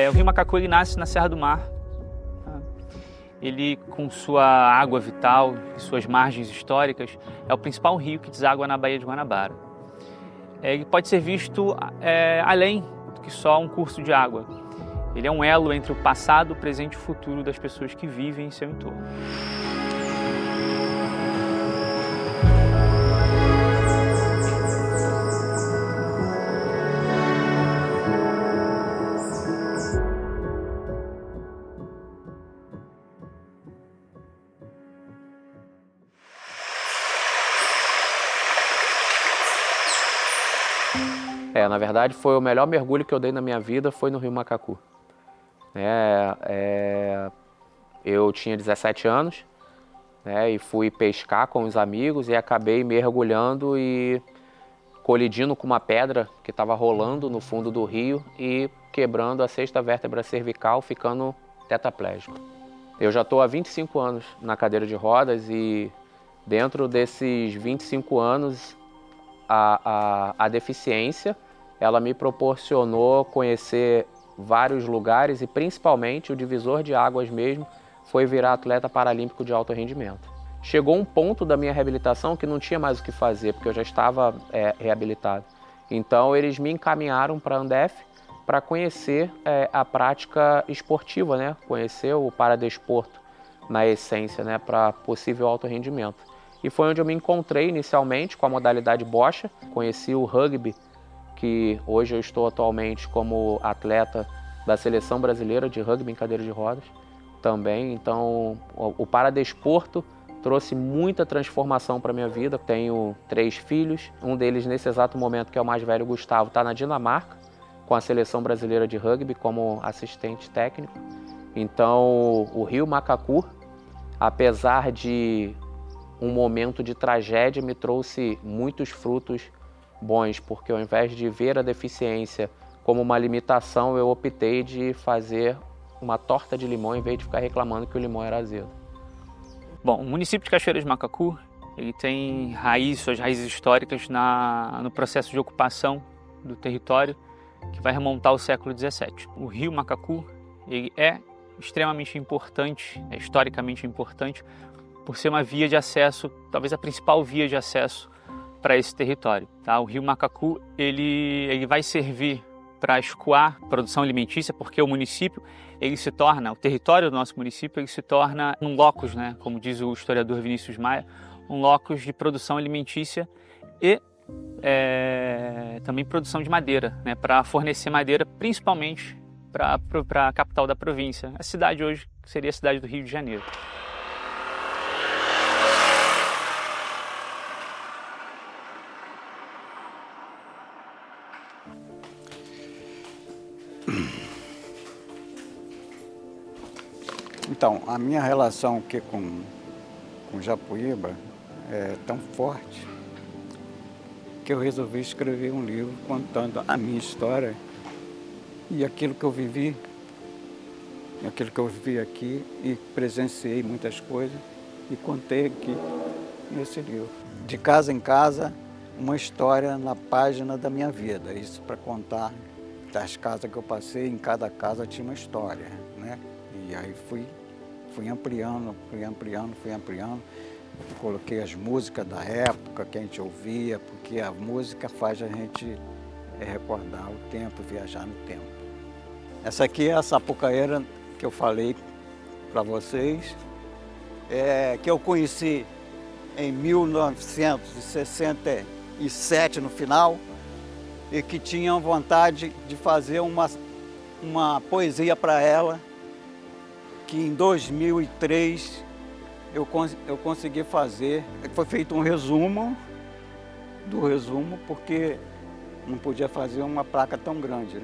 O rio Macacu ele nasce na Serra do Mar. Ele, com sua água vital e suas margens históricas, é o principal rio que deságua na Baía de Guanabara. Ele pode ser visto além do que só um curso de água. Ele é um elo entre o passado, o presente e o futuro das pessoas que vivem em seu entorno. Na verdade, foi o melhor mergulho que eu dei na minha vida, foi no rio Macacu. Eu tinha 17 anos, e fui pescar com os amigos e acabei mergulhando e colidindo com uma pedra que estava rolando no fundo do rio e quebrando a sexta vértebra cervical, ficando tetraplégico. Eu já estou há 25 anos na cadeira de rodas e dentro desses 25 anos a deficiência ela me proporcionou conhecer vários lugares e principalmente o divisor de águas mesmo foi virar atleta paralímpico de alto rendimento. Chegou um ponto da minha reabilitação que não tinha mais o que fazer, porque eu já estava reabilitado. Então eles me encaminharam para a Andef para conhecer a prática esportiva, conhecer o paradesporto na essência, para possível alto rendimento. E foi onde eu me encontrei inicialmente com a modalidade bocha, conheci o rugby, que hoje eu estou atualmente como atleta da Seleção Brasileira de Rugby em cadeira de rodas também. Então o paradesporto trouxe muita transformação para a minha vida. Tenho 3 filhos, um deles nesse exato momento, que é o mais velho, Gustavo, está na Dinamarca com a Seleção Brasileira de Rugby como assistente técnico. Então o rio Macacu, apesar de um momento de tragédia, me trouxe muitos frutos bons, porque ao invés de ver a deficiência como uma limitação, eu optei de fazer uma torta de limão em vez de ficar reclamando que o limão era azedo. Bom, o município de Cachoeiras de Macacu, ele tem suas raízes históricas no processo de ocupação do território, que vai remontar ao século XVII. O rio Macacu, ele é extremamente importante, historicamente importante, por ser uma via de acesso, talvez a principal via de acesso para esse território. O rio Macacu ele vai servir para escoar produção alimentícia, porque o município o território do nosso município ele se torna um locus, como diz o historiador Vinícius Maia, um locus de produção alimentícia e também produção de madeira, para fornecer madeira principalmente para a capital da província, a cidade hoje que seria a cidade do Rio de Janeiro. Então, a minha relação aqui com Japuíba é tão forte que eu resolvi escrever um livro contando a minha história e aquilo que eu vivi, aqui e presenciei muitas coisas e contei aqui nesse livro. De casa em casa, uma história na página da minha vida, isso para contar das casas que eu passei, em cada casa tinha uma história, E aí fui ampliando, coloquei as músicas da época que a gente ouvia, porque a música faz a gente recordar o tempo, viajar no tempo. Essa aqui é a Sapucaíra que eu falei para vocês, que eu conheci em 1967 no final, e que tinham vontade de fazer uma poesia para ela, que em 2003 eu consegui fazer. Foi feito um resumo do resumo, porque não podia fazer uma placa tão grande,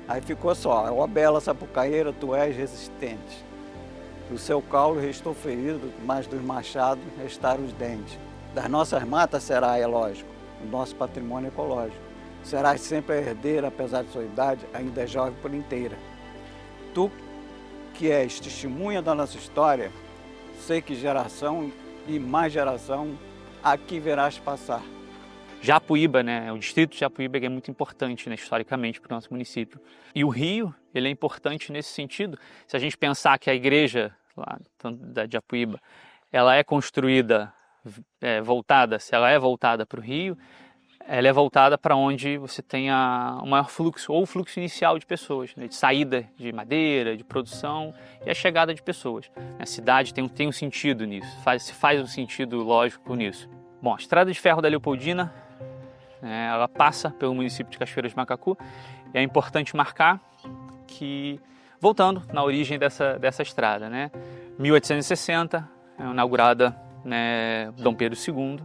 Aí ficou só: ó bela Sapucaíra, tu és resistente. Do seu caule restou ferido, mas dos machados restaram os dentes. Das nossas matas será, é lógico, o nosso patrimônio ecológico. Serás sempre a herdeira, apesar de sua idade, ainda é jovem por inteira. Tu, que és testemunha da nossa história, sei que geração e mais geração aqui verás passar. Japuíba, né? O distrito de Japuíba é muito importante, né, historicamente para o nosso município. E o rio, ele é importante nesse sentido. Se a gente pensar que a igreja lá da Japuíba, ela é construída voltada, se ela é voltada para o rio, ela é voltada para onde você tenha o maior fluxo, ou o fluxo inicial de pessoas, né, de saída de madeira, de produção e a chegada de pessoas. A cidade tem um sentido nisso, faz um sentido lógico nisso. Bom, a Estrada de Ferro da Leopoldina, ela passa pelo município de Cachoeiras de Macacu, e é importante marcar que, voltando na origem dessa estrada, né, 1860, é inaugurada, né, Dom Pedro II,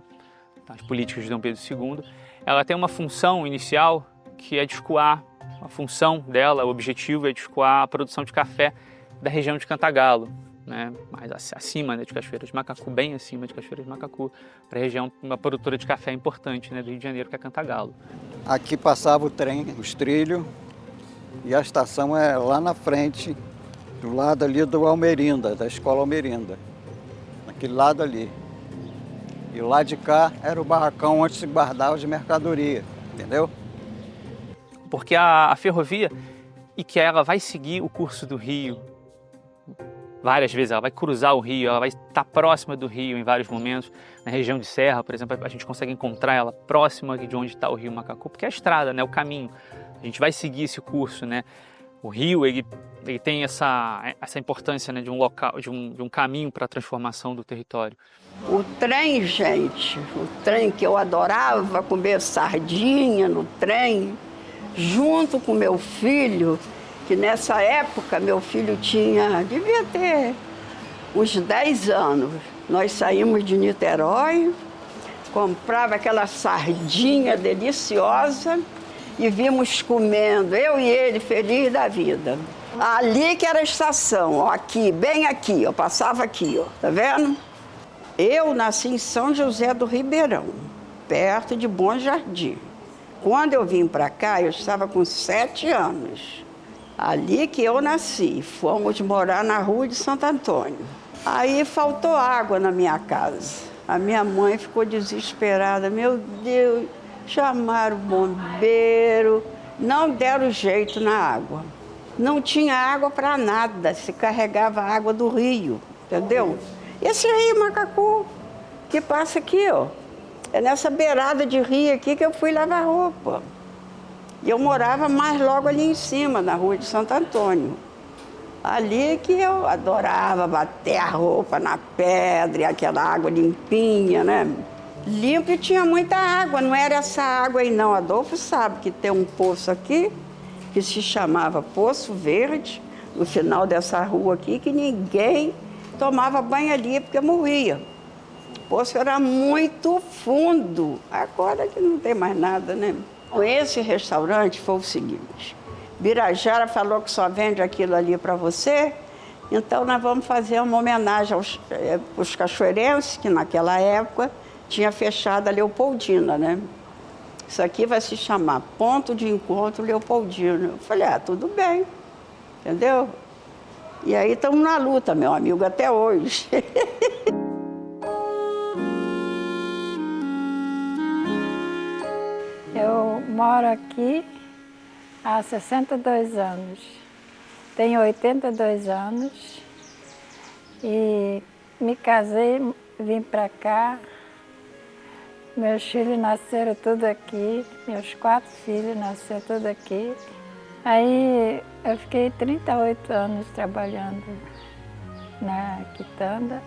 as políticas de Dom Pedro II, ela tem uma função inicial que é de escoar, a função dela, o objetivo é de escoar a produção de café da região de Cantagalo, né, mais acima, né, de Cachoeiras de Macacu, bem acima de Cachoeiras de Macacu, para a região, uma produtora de café importante, né, do Rio de Janeiro, que é Cantagalo. Aqui passava o trem, os trilhos, e a estação é lá na frente, do lado ali do Almerinda, da Escola Almerinda, naquele lado ali. E lá de cá era o barracão onde se guardava as mercadorias, entendeu? Porque a ferrovia, e que ela vai seguir o curso do rio várias vezes, ela vai cruzar o rio, ela vai estar próxima do rio em vários momentos. Na região de Serra, por exemplo, a gente consegue encontrar ela próxima de onde está o rio Macacu, porque é a estrada, né, o caminho. A gente vai seguir esse curso, né? O rio, ele tem essa importância, né, de um local, de um caminho para a transformação do território. O trem, gente, o trem que eu adorava comer sardinha no trem, junto com meu filho, que nessa época meu filho devia ter uns 10 anos. Nós saímos de Niterói, comprava aquela sardinha deliciosa e vimos comendo, eu e ele, feliz da vida. Ali que era a estação, ó, aqui, bem aqui, eu passava aqui, ó, tá vendo? Eu nasci em São José do Ribeirão, perto de Bom Jardim. Quando eu vim para cá, eu estava com 7 anos. Ali que eu nasci, fomos morar na Rua de Santo Antônio. Aí faltou água na minha casa. A minha mãe ficou desesperada. Meu Deus, chamaram o bombeiro, não deram jeito na água. Não tinha água para nada, se carregava água do rio, entendeu? Esse rio Macacu, que passa aqui, ó. É nessa beirada de rio aqui que eu fui lavar roupa. E eu morava mais logo ali em cima, na Rua de Santo Antônio. Ali que eu adorava bater a roupa na pedra, e aquela água limpinha, né? Limpo e tinha muita água, não era essa água aí não. Adolfo sabe que tem um poço aqui, que se chamava Poço Verde, no final dessa rua aqui, que ninguém tomava banho ali porque morria. O poço era muito fundo, agora que não tem mais nada, né? Esse restaurante foi o seguinte, Birajara falou que só vende aquilo ali para você, então nós vamos fazer uma homenagem aos cachoeirenses, que naquela época tinha fechado a Leopoldina, né? Isso aqui vai se chamar Ponto de Encontro Leopoldina. Eu falei, tudo bem, entendeu? E aí estamos na luta, meu amigo, até hoje. Eu moro aqui há 62 anos. Tenho 82 anos e me casei, vim para cá. Meus filhos nasceram tudo aqui, meus 4 filhos nasceram tudo aqui. Aí eu fiquei 38 anos trabalhando na quitanda.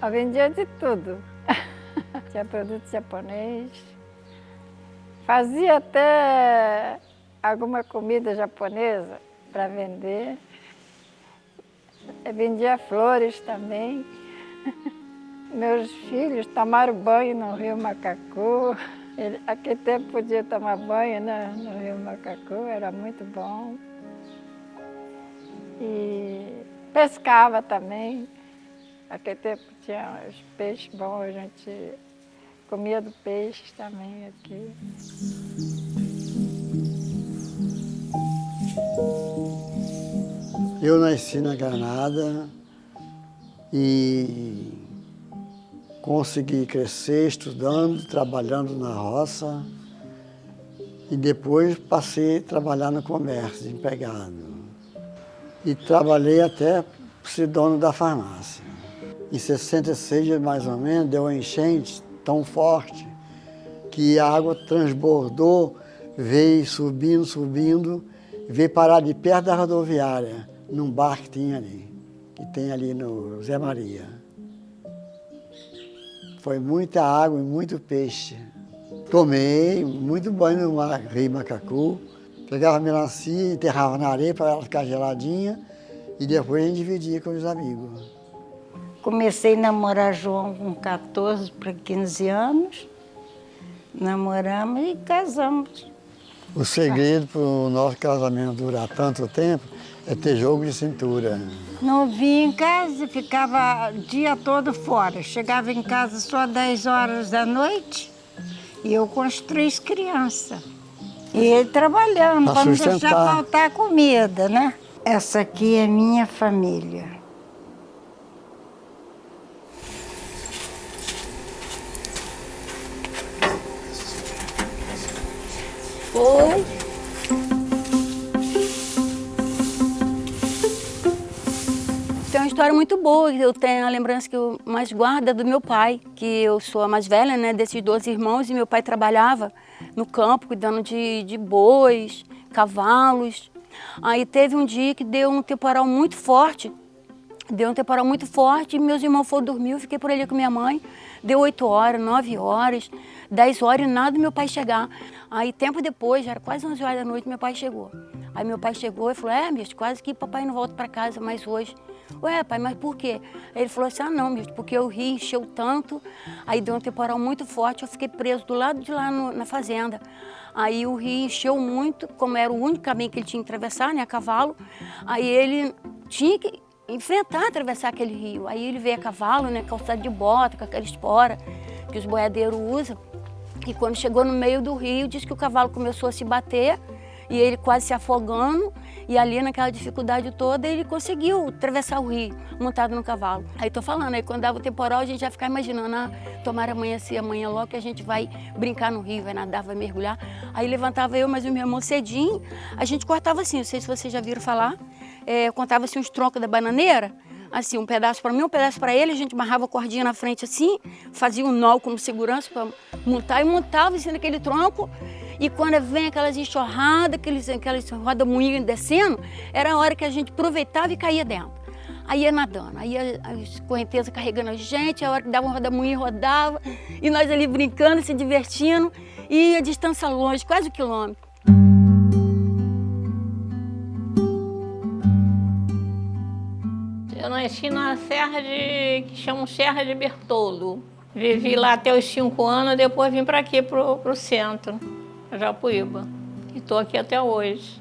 Eu vendia de tudo. Tinha produto japonês. Fazia até alguma comida japonesa para vender. Eu vendia flores também. Meus filhos tomaram banho no Rio Macacu. Aquele tempo podia tomar banho, né, no Rio Macacu, era muito bom. E pescava também. Aquele tempo tinha os peixes bons, a gente comia do peixe também aqui. Eu nasci na Granada e Consegui crescer estudando, trabalhando na roça e depois passei a trabalhar no comércio, empregado. E trabalhei até ser dono da farmácia. Em 66, mais ou menos, deu uma enchente tão forte que a água transbordou, veio subindo, veio parar de perto da rodoviária, num bar que tinha ali, que tem ali no Zé Maria. Foi muita água e muito peixe. Tomei muito banho no rio Macacu, pegava a melancia, enterrava na areia para ela ficar geladinha e depois a gente dividia com os amigos. Comecei a namorar João com 14 para 15 anos, namoramos e casamos. O segredo para o nosso casamento durar tanto tempo é ter jogo de cintura. Não vinha em casa, ficava o dia todo fora. Chegava em casa só 10 horas da noite e eu com as 3 crianças. E ele trabalhando para não deixar faltar comida, né? Essa aqui é minha família. Oi. Tem uma história muito boa, eu tenho a lembrança que eu mais guardo é do meu pai, que eu sou a mais velha, né, desses 12 irmãos, e meu pai trabalhava no campo, cuidando de bois, cavalos. Aí teve um dia que deu um temporal muito forte, e meus irmãos foram dormir, eu fiquei por ali com minha mãe, deu 8 horas, 9 horas, 10 horas e nada do meu pai chegar. Aí tempo depois, já era quase 11 horas da noite, meu pai chegou. Aí meu pai chegou e falou, Mirth, quase que papai não volta para casa mais hoje. Ué, pai, mas por quê? Aí ele falou assim, não, Mirth, porque o rio encheu tanto, aí deu um temporal muito forte, eu fiquei preso do lado de lá na fazenda. Aí o rio encheu muito, como era o único caminho que ele tinha que atravessar, né, a cavalo, aí ele tinha que enfrentar, atravessar aquele rio. Aí ele veio a cavalo, né, calçado de bota, com aquela espora que os boiadeiros usam. E quando chegou no meio do rio, disse que o cavalo começou a se bater e ele quase se afogando. E ali, naquela dificuldade toda, ele conseguiu atravessar o rio, montado no cavalo. Aí tô falando, aí quando dava o temporal, a gente já ficava imaginando, tomara amanhã logo que a gente vai brincar no rio, vai nadar, vai mergulhar. Aí levantava eu, mas o meu irmão cedinho, a gente cortava assim, não sei se vocês já viram falar, contava assim uns troncos da bananeira, assim, um pedaço para mim, um pedaço para ele, a gente amarrava a cordinha na frente assim, fazia um nó como segurança para montar e montava assim naquele tronco. E quando vem aquelas enxurradas, aquelas rodamuinhas descendo, era a hora que a gente aproveitava e caía dentro. Aí ia nadando, aí as correntezas carregando a gente, a hora que dava uma rodamuinha rodava, e nós ali brincando, se divertindo, e a distância longe, quase 1 quilômetro. Eu nasci na que chamam Serra de Bertoldo. Vivi lá até os 5 anos, depois vim para aqui, pro centro, para Japuíba. E estou aqui até hoje.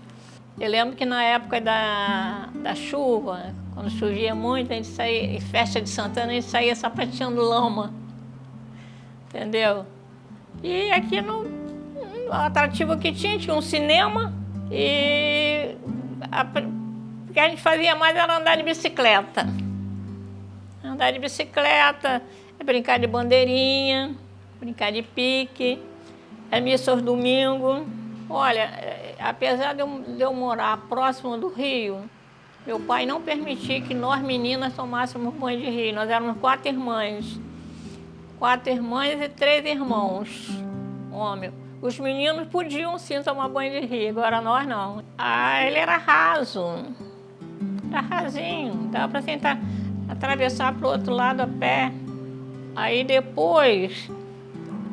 Eu lembro que na época da chuva, quando chovia muito, a gente saía, em festa de Santana, a gente saía sapateando lama. Entendeu? E aqui o atrativo que tinha um cinema e o que a gente fazia mais era andar de bicicleta. Andar de bicicleta, brincar de bandeirinha, brincar de pique, missa aos domingos. Olha, apesar de eu morar próximo do rio, meu pai não permitia que nós meninas tomássemos banho de rio. Nós éramos 4 irmãs. 4 irmãs e 3 irmãos, homem. Os meninos podiam sim tomar banho de rio, agora nós não. Ele era raso, era rasinho, dava para tentar atravessar para o outro lado a pé. Aí depois,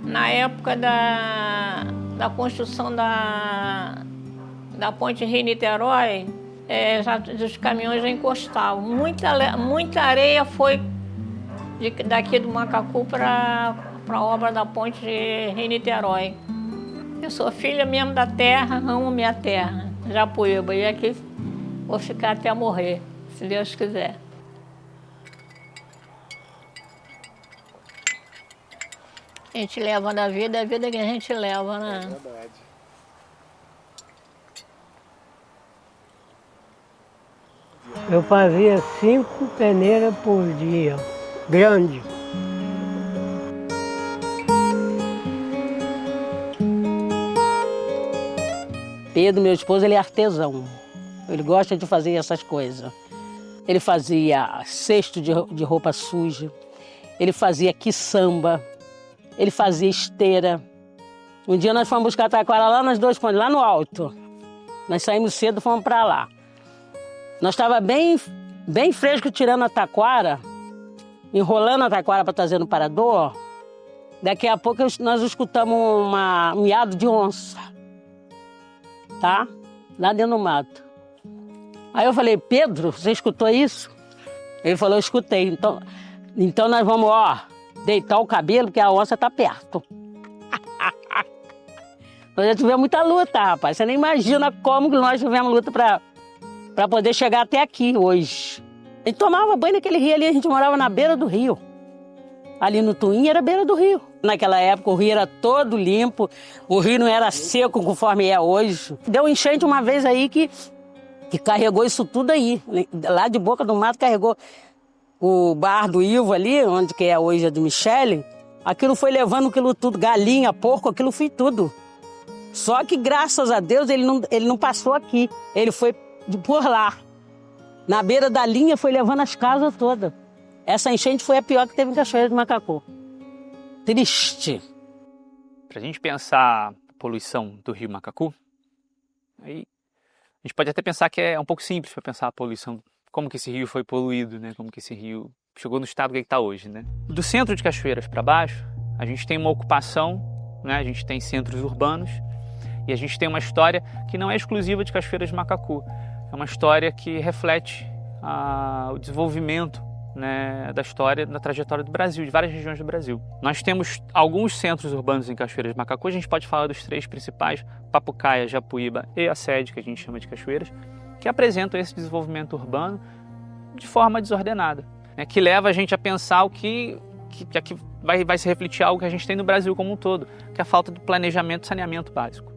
na época da construção da ponte Rio-Niterói, os caminhões já encostavam. Muita areia foi daqui do Macacu para a obra da ponte Rio-Niterói. Eu sou filha mesmo da terra, amo minha terra, Japuíba, e aqui vou ficar até morrer, se Deus quiser. A gente leva na vida, é a vida que a gente leva, né? É verdade. Eu fazia 5 peneiras por dia, grande. Pedro, meu esposo, ele é artesão. Ele gosta de fazer essas coisas. Ele fazia cesto de roupa suja, ele fazia quiçamba, ele fazia esteira. Um dia nós fomos buscar taquara lá nas 2 pontes, lá no alto. Nós saímos cedo e fomos para lá. Nós estávamos bem fresco tirando a taquara, enrolando a taquara para trazer no parador. Daqui a pouco nós escutamos um miado de onça, tá? Lá dentro do mato. Aí eu falei, Pedro, você escutou isso? Ele falou, eu escutei. Então nós vamos, deitar o cabelo, porque a onça está perto. Nós já tivemos muita luta, rapaz. Você nem imagina como que nós tivemos luta para poder chegar até aqui hoje. A gente tomava banho naquele rio ali, a gente morava na beira do rio. Ali no Tuim era beira do rio. Naquela época o rio era todo limpo, o rio não era seco conforme é hoje. Deu um enchente uma vez aí que carregou isso tudo aí. Lá de Boca do Mato carregou o bar do Ivo ali, onde que é hoje a do Michele. Aquilo foi levando aquilo tudo, galinha, porco, aquilo foi tudo. Só que graças a Deus ele não passou aqui, ele foi por lá. Na beira da linha foi levando as casas todas. Essa enchente foi a pior que teve em Cachoeira do Macacu. Triste. Para a gente pensar a poluição do rio Macacu, aí a gente pode até pensar que é um pouco simples para pensar a poluição, como que esse rio foi poluído, né? Como que esse rio chegou no estado que está hoje, né? Do centro de Cachoeiras para baixo, a gente tem uma ocupação, né? A gente tem centros urbanos e a gente tem uma história que não é exclusiva de Cachoeiras do Macacu. É uma história que reflete o desenvolvimento, né, da história, da trajetória do Brasil, de várias regiões do Brasil. Nós temos alguns centros urbanos em Cachoeiras do Macacu, a gente pode falar dos 3 principais, Papucaia, Japuíba e a sede, que a gente chama de Cachoeiras, que apresentam esse desenvolvimento urbano de forma desordenada, né, que leva a gente a pensar o que aqui vai se refletir algo que a gente tem no Brasil como um todo, que é a falta de planejamento e saneamento básico.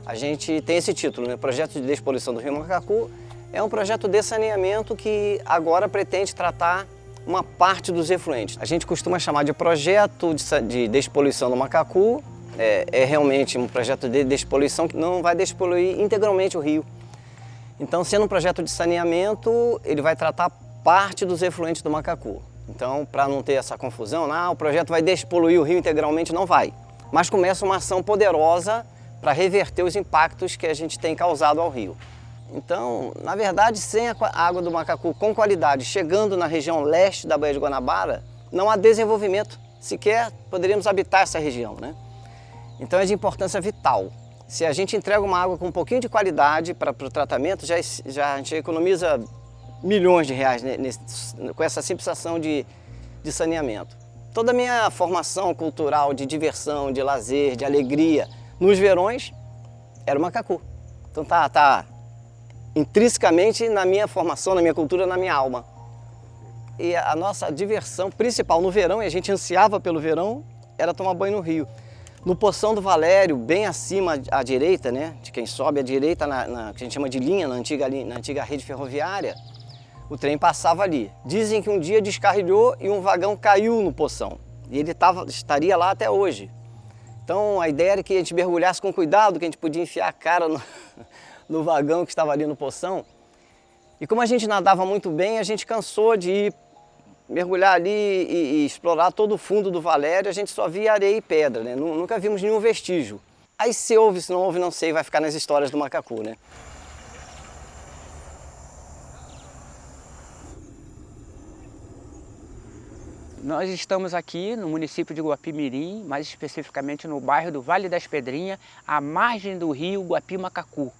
A gente tem esse título, né? Projeto de Despoluição do Rio Macacu. É um projeto de saneamento que agora pretende tratar uma parte dos efluentes. A gente costuma chamar de projeto de despoluição do Macacu. É realmente um projeto de despoluição que não vai despoluir integralmente o rio. Então, sendo um projeto de saneamento, ele vai tratar parte dos efluentes do Macacu. Então, para não ter essa confusão, o projeto vai despoluir o rio integralmente, não vai. Mas começa uma ação poderosa para reverter os impactos que a gente tem causado ao rio. Então, na verdade, sem a água do Macacu com qualidade chegando na região leste da Baía de Guanabara, não há desenvolvimento, sequer poderíamos habitar essa região, né? Então é de importância vital. Se a gente entrega uma água com um pouquinho de qualidade para o tratamento, a gente economiza milhões de reais com essa simples ação de saneamento. Toda a minha formação cultural de diversão, de lazer, de alegria, nos verões, era o Macacu. Então tá intrinsecamente na minha formação, na minha cultura, na minha alma. E a nossa diversão principal no verão, e a gente ansiava pelo verão, era tomar banho no rio. No Poção do Valério, bem acima à direita, né, de quem sobe à direita, que a gente chama de linha, na antiga rede ferroviária, o trem passava ali. Dizem que um dia descarrilhou e um vagão caiu no Poção. E ele estaria lá até hoje. Então a ideia era que a gente mergulhasse com cuidado, que a gente podia enfiar a cara no vagão que estava ali no Poção. E como a gente nadava muito bem, a gente cansou de ir mergulhar ali e explorar todo o fundo do Valério, a gente só via areia e pedra, né? Nunca vimos nenhum vestígio. Aí se houve, se não houve, não sei, vai ficar nas histórias do Macacu, né? Nós estamos aqui no município de Guapimirim, mais especificamente no bairro do Vale das Pedrinhas, à margem do rio Guapi-Macacu.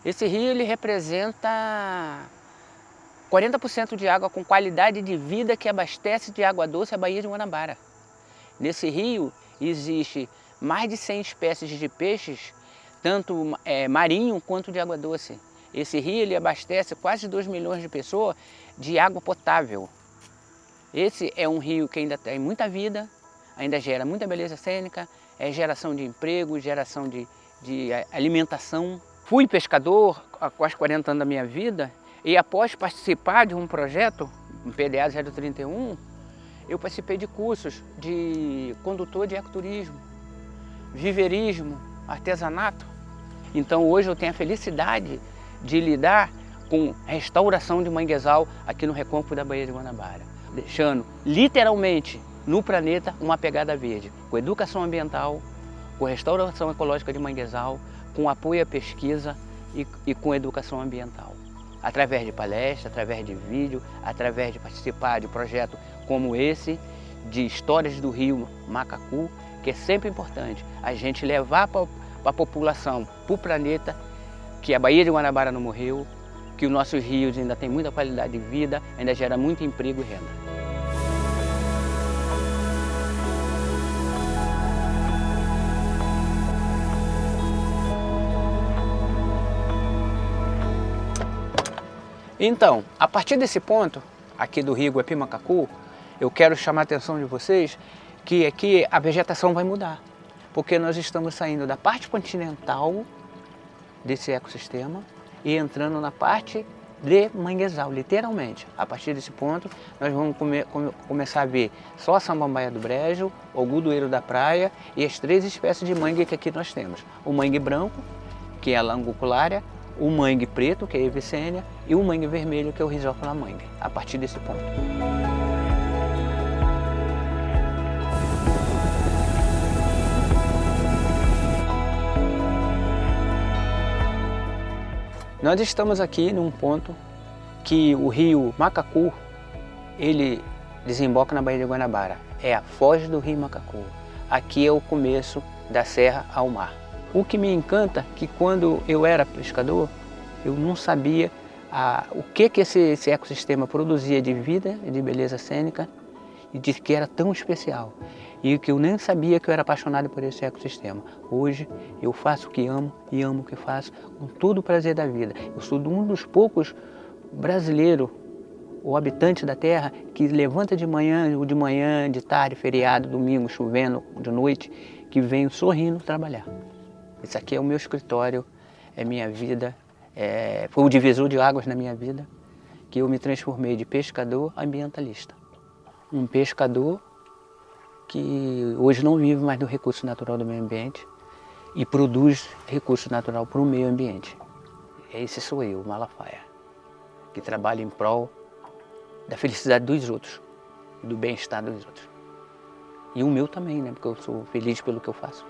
Esse rio ele representa 40% de água com qualidade de vida que abastece de água doce a Baía de Guanabara. Nesse rio existe mais de 100 espécies de peixes, tanto marinho quanto de água doce. Esse rio ele abastece quase 2 milhões de pessoas de água potável. Esse é um rio que ainda tem muita vida, ainda gera muita beleza cênica, é geração de emprego, geração de alimentação. Fui pescador há quase 40 anos da minha vida e após participar de um projeto, um PDA 031, eu participei de cursos de condutor de ecoturismo, viveirismo, artesanato. Então hoje eu tenho a felicidade de lidar com restauração de manguezal aqui no Recôncavo da Baía de Guanabara, deixando literalmente no planeta uma pegada verde, com educação ambiental, com restauração ecológica de manguezal, com apoio à pesquisa e com educação ambiental. Através de palestras, através de vídeo, através de participar de projetos como esse, de histórias do rio Macacu, que é sempre importante a gente levar para a população, para o planeta, que a Baía de Guanabara não morreu, que os nossos rios ainda têm muita qualidade de vida, ainda gera muito emprego e renda. Então, a partir desse ponto, aqui do rio Guapi-Macacu, eu quero chamar a atenção de vocês que aqui a vegetação vai mudar, porque nós estamos saindo da parte continental desse ecossistema e entrando na parte de manguezal, literalmente. A partir desse ponto, nós vamos começar a ver só a samambaia do brejo, o gudueiro da praia e as 3 espécies de mangue que aqui nós temos. O mangue branco, que é a languculária, o mangue preto, que é a Evicênia, e o mangue vermelho, que é o Rhizophila mangue, a partir desse ponto. Nós estamos aqui num ponto que o rio Macacu, ele desemboca na Baía de Guanabara. É a foz do rio Macacu. Aqui é o começo da serra ao mar. O que me encanta é que quando eu era pescador, eu não sabia o que esse ecossistema produzia de vida e de beleza cênica e de que era tão especial. E que eu nem sabia que eu era apaixonado por esse ecossistema. Hoje eu faço o que amo e amo o que faço com todo o prazer da vida. Eu sou um dos poucos brasileiros ou habitantes da terra que levanta de manhã, de tarde, feriado, domingo, chovendo, de noite, que venho sorrindo trabalhar. Esse aqui é o meu escritório, é minha vida, foi o divisor de águas na minha vida, que eu me transformei de pescador a ambientalista. Um pescador que hoje não vive mais do recurso natural do meio ambiente e produz recurso natural para o meio ambiente. Esse sou eu, Malafaia, que trabalha em prol da felicidade dos outros, do bem-estar dos outros. E o meu também, né? Porque eu sou feliz pelo que eu faço.